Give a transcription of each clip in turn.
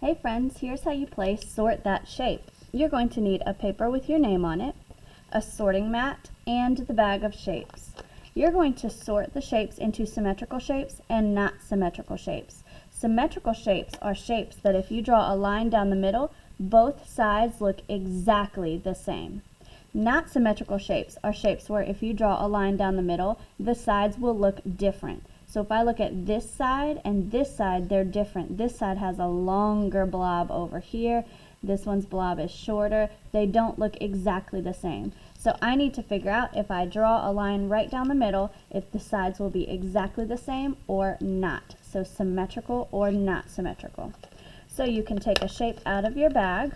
Hey friends, here's how you play Sort That Shape. You're going to need a paper with your name on it, a sorting mat, and the bag of shapes. You're going to sort the shapes into symmetrical shapes and not symmetrical shapes. Symmetrical shapes are shapes that if you draw a line down the middle, both sides look exactly the same. Not symmetrical shapes are shapes where if you draw a line down the middle, the sides will look different. So if I look at this side and this side, they're different. This side has a longer blob over here. This one's blob is shorter. They don't look exactly the same. So I need to figure out if I draw a line right down the middle, if the sides will be exactly the same or not. So symmetrical or not symmetrical. So you can take a shape out of your bag.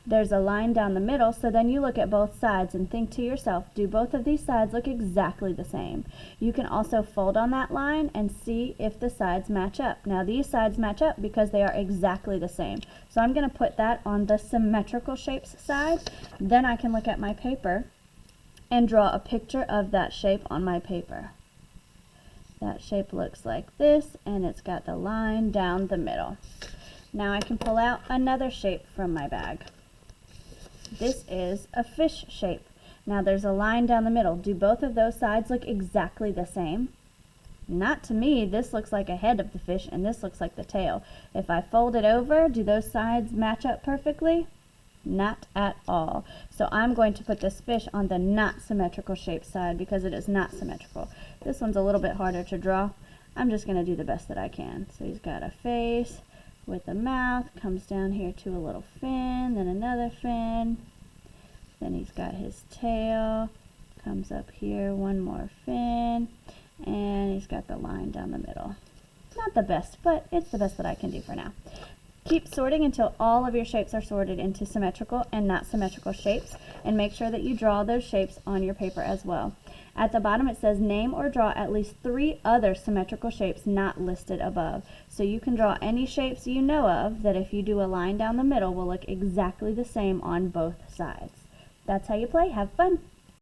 There's a line down the middle, so then you look at both sides and think to yourself, do both of these sides look exactly the same? You can also fold on that line and see if the sides match up. Now these sides match up because they are exactly the same. So I'm going to put that on the symmetrical shapes side. Then I can look at my paper and draw a picture of that shape on my paper. That shape looks like this, and it's got the line down the middle. Now I can pull out another shape from my bag. This is a fish shape. Now there's a line down the middle. Do both of those sides look exactly the same? Not to me. This looks like a head of the fish and this looks like the tail. If I fold it over, do those sides match up perfectly? Not at all. So I'm going to put this fish on the not symmetrical shape side because it is not symmetrical. This one's a little bit harder to draw. I'm just going to do the best that I can. So he's got a face with a mouth, comes down here to a little fin, then another fin, then he's got his tail, comes up here, one more fin, and he's got the line down the middle. Not the best, but it's the best that I can do for now. Keep sorting until all of your shapes are sorted into symmetrical and not symmetrical shapes, and make sure that you draw those shapes on your paper as well. At the bottom it says name or draw at least 3 other symmetrical shapes not listed above. So you can draw any shapes you know of that if you do a line down the middle will look exactly the same on both sides. That's how you play. Have fun!